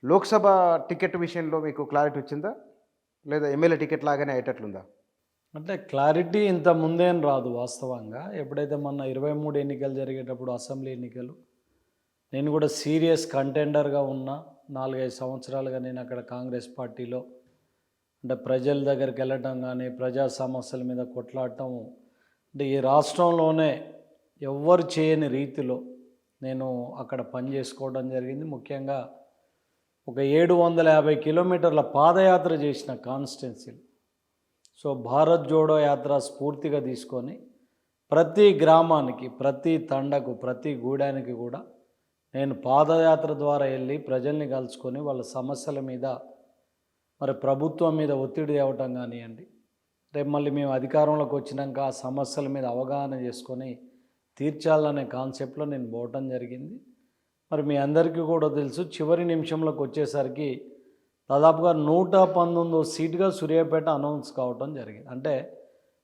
Lok Sabha ticket విషయంలో మీకు clarity వచ్చిందా? లేదా ఎమ్మెల్యే టికెట్ లాగానే అయ్యేటట్లుందా? అంటే క్లారిటీ ఇంత ముందేం రాదు వాస్తవంగా. ఎప్పుడైతే మొన్న 23 ఎన్నికలు జరిగేటప్పుడు అసెంబ్లీ ఎన్నికలు, నేను కూడా సీరియస్ కంటెండర్గా ఉన్నా. 4-5 సంవత్సరాలుగా నేను అక్కడ కాంగ్రెస్ పార్టీలో అంటే ప్రజల దగ్గరికి వెళ్ళటం కానీ, ప్రజా సమస్యల మీద కొట్లాడటం, అంటే ఈ రాష్ట్రంలోనే ఎవ్వరు చేయని రీతిలో నేను అక్కడ పని చేసుకోవడం జరిగింది. ముఖ్యంగా ఒక 750 కిలోమీటర్ల పాదయాత్ర చేసిన కాన్స్టిట్యున్సీలు. సో భారత్ జోడో యాత్ర స్ఫూర్తిగా తీసుకొని ప్రతి గ్రామానికి, ప్రతి తండకు, ప్రతి గూడానికి కూడా నేను పాదయాత్ర ద్వారా వెళ్ళి ప్రజల్ని కలుసుకొని వాళ్ళ సమస్యల మీద, మరి ప్రభుత్వం మీద ఒత్తిడి తేవటం కానివ్వండి, రేపు మళ్ళీ మేము అధికారంలోకి వచ్చినాక ఆ సమస్యల మీద అవగాహన చేసుకొని తీర్చాలనే కాన్సెప్ట్లో నేను పోవటం జరిగింది. మరి మీ అందరికీ కూడా తెలుసు, చివరి నిమిషంలోకి వచ్చేసరికి దాదాపుగా 119 సీటుగా సూర్యాపేట అనౌన్స్ కావటం జరిగింది. అంటే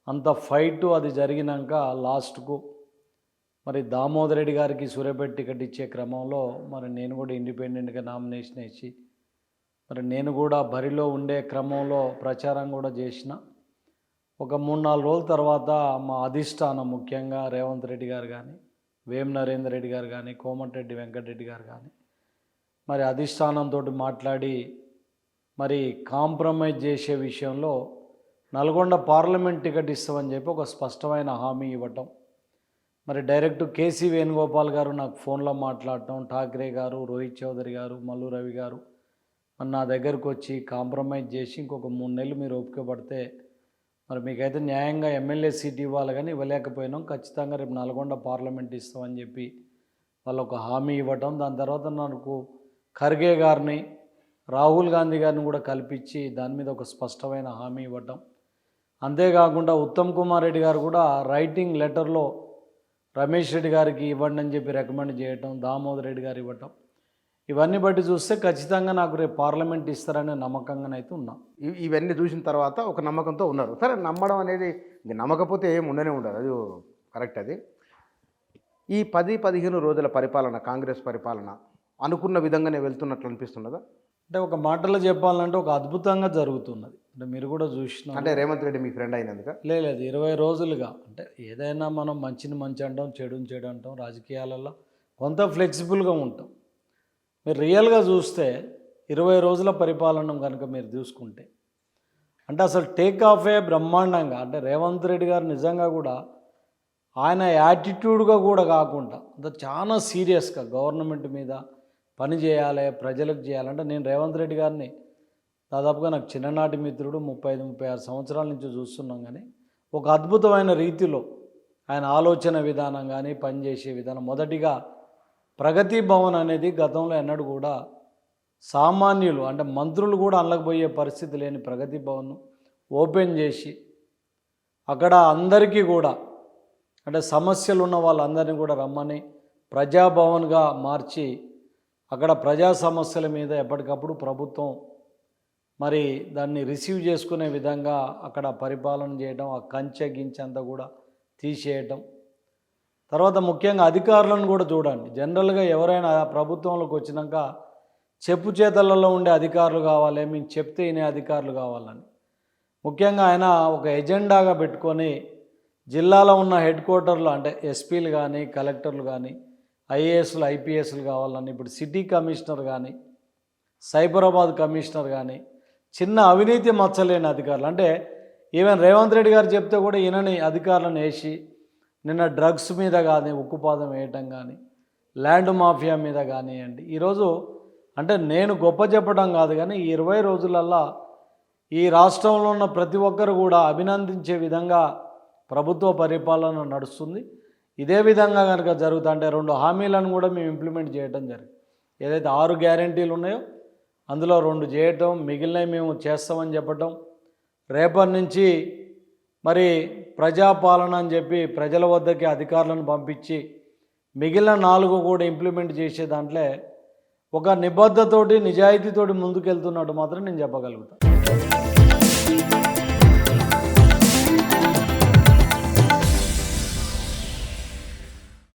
అంత ఫైట్ అది జరిగినాక లాస్ట్కు మరి దామోదర్ రెడ్డి గారికి సూర్యాపేట టికెట్ ఇచ్చే క్రమంలో మరి నేను కూడా ఇండిపెండెంట్గా నామినేషన్ వేసి మరి నేను కూడా బరిలో ఉండే క్రమంలో ప్రచారం కూడా చేసిన. ఒక 3-4 రోజుల తర్వాత మా అధిష్టానం, ముఖ్యంగా రేవంత్ రెడ్డి గారు కానీ, వేం నరేందర్ రెడ్డి గారు కానీ, కోమటిరెడ్డి వెంకటరెడ్డి గారు కానీ మరి అధిష్టానంతో మాట్లాడి మరి కాంప్రమైజ్ చేసే విషయంలో నల్గొండ పార్లమెంట్ టికెట్ ఇస్తామని చెప్పి ఒక స్పష్టమైన హామీ ఇవ్వటం. మరి డైరెక్ట్ కేసీ వేణుగోపాల్ గారు నాకు ఫోన్లో మాట్లాడటం, ఠాక్రే గారు, రోహిత్ చౌదరి గారు, మల్లు రవి గారు నా దగ్గరకు వచ్చి కాంప్రమైజ్ చేసి ఇంకొక 3 నెలలు మీరు ఓపిక పడితే మరి మీకైతే న్యాయంగా ఎమ్మెల్యే సీట్ ఇవ్వాలి, కానీ ఇవ్వలేకపోయినాం, ఖచ్చితంగా రేపు నల్గొండ పార్లమెంట్ ఇస్తామని చెప్పి వాళ్ళు ఒక హామీ ఇవ్వటం. దాని తర్వాత నాకు ఖర్గే గారిని, రాహుల్ గాంధీ గారిని కూడా కల్పించి దాని మీద ఒక స్పష్టమైన హామీ ఇవ్వటం. అంతేకాకుండా ఉత్తమ్ కుమార్ రెడ్డి గారు కూడా రైటింగ్ లెటర్లో రమేష్ రెడ్డి గారికి ఇవ్వండి అని చెప్పి రికమెండ్ చేయటం, దామోదర్ రెడ్డి గారు ఇవ్వటం. ఇవన్నీ బట్టి చూస్తే ఖచ్చితంగా నాకు రేపు పార్లమెంట్ ఇస్తారనే నమ్మకంగానైతే ఉన్నా. ఇవన్నీ చూసిన తర్వాత ఒక నమ్మకంతో ఉన్నారు. సరే, నమ్మడం అనేది నమ్మకపోతే ఏం ఉండనే ఉండదు, అది కరెక్ట్. అది ఈ 10-15 రోజుల పరిపాలన, కాంగ్రెస్ పరిపాలన అనుకున్న విధంగానే వెళ్తున్నట్లు అనిపిస్తున్నదా? అంటే ఒక మాటలో చెప్పాలంటే ఒక అద్భుతంగా జరుగుతున్నది. అంటే మీరు కూడా చూసిన, అంటే రేవంత్ రెడ్డి మీ ఫ్రెండ్ అయినందుక లేదు 20 రోజులుగా, అంటే ఏదైనా మనం మంచిని మంచి అంటాం, చెడుని చెడు అంటాం, రాజకీయాలలో కొంత ఫ్లెక్సిబుల్గా ఉంటాం. మీరు రియల్గా చూస్తే 20 రోజుల పరిపాలన కనుక మీరు చూసుకుంటే అంటే అసలు టేక్ ఆఫే బ్రహ్మాండంగా. అంటే రేవంత్ రెడ్డి గారు నిజంగా కూడా ఆయన యాటిట్యూడ్గా కూడా కాకుండా అంటే చాలా సీరియస్గా గవర్నమెంట్ మీద పని చేయాలి, ప్రజలకు చేయాలంటే, నేను రేవంత్ రెడ్డి గారిని దాదాపుగా నాకు చిన్ననాటి మిత్రుడు, 35-36 సంవత్సరాల నుంచి చూస్తున్నాం. కానీ ఒక అద్భుతమైన రీతిలో ఆయన ఆలోచన విధానం కానీ, పనిచేసే విధానం, మొదటిగా ప్రగతి భవన్ అనేది గతంలో ఎన్నడూ కూడా సామాన్యులు అంటే మంత్రులు కూడా అనలేకపోయే పరిస్థితి లేని ప్రగతి భవన్ ఓపెన్ చేసి అక్కడ అందరికీ కూడా అంటే సమస్యలు ఉన్న వాళ్ళందరినీ కూడా రమ్మని ప్రజాభవన్గా మార్చి అక్కడ ప్రజా సమస్యల మీద ఎప్పటికప్పుడు ప్రభుత్వం మరి దాన్ని రిసీవ్ చేసుకునే విధంగా అక్కడ పరిపాలన చేయడం, ఆ కంచె గించె అంతా కూడా తీసేయటం. తర్వాత ముఖ్యంగా అధికారులను కూడా చూడండి. జనరల్గా ఎవరైనా ప్రభుత్వంలోకి వచ్చినాక చెప్పు చేతలలో ఉండే అధికారులు కావాలి, మేము చెప్తే వినే అధికారులు కావాలని ముఖ్యంగా ఆయన ఒక ఎజెండాగా పెట్టుకొని జిల్లాలో ఉన్న హెడ్ క్వార్టర్లు అంటే ఎస్పీలు కానీ, కలెక్టర్లు కానీ, ఐఏఎస్లు, ఐపీఎస్లు కావాలని, ఇప్పుడు సిటీ కమిషనర్ కానీ, సైబరాబాద్ కమిషనర్ కానీ, చిన్న అవినీతి మచ్చలేని అధికారులు అంటే ఈవెన్ రేవంత్ రెడ్డి గారు చెప్తే కూడా ఈయనని అధికారులను వేసి నిన్న డ్రగ్స్ మీద కానీ, ఉక్కుపాదం వేయటం కానీ, ల్యాండ్ మాఫియా మీద కానివ్వండి. ఈరోజు అంటే నేను గొప్ప చెప్పడం కాదు, కానీ ఈ 20 రోజులల్లా ఈ రాష్ట్రంలో ఉన్న ప్రతి ఒక్కరు కూడా అభినందించే విధంగా ప్రభుత్వ పరిపాలన నడుస్తుంది. ఇదే విధంగా కనుక జరుగుతుంటే 2 హామీలను కూడా మేము ఇంప్లిమెంట్ చేయడం జరిగింది. ఏదైతే 6 గ్యారెంటీలు ఉన్నాయో అందులో 2 చేయటం, మిగిలినవి మేము చేస్తామని చెప్పటం. రేపటి నుంచి మరి ప్రజాపాలన అని చెప్పి ప్రజల వద్దకి అధికారులను పంపించి మిగిలిన 4 కూడా ఇంప్లిమెంట్ చేసే దాంట్లో ఒక నిబద్ధతోటి, నిజాయితీతోటి ముందుకెళ్తున్నట్టు మాత్రం నేను చెప్పగలుగుతాను.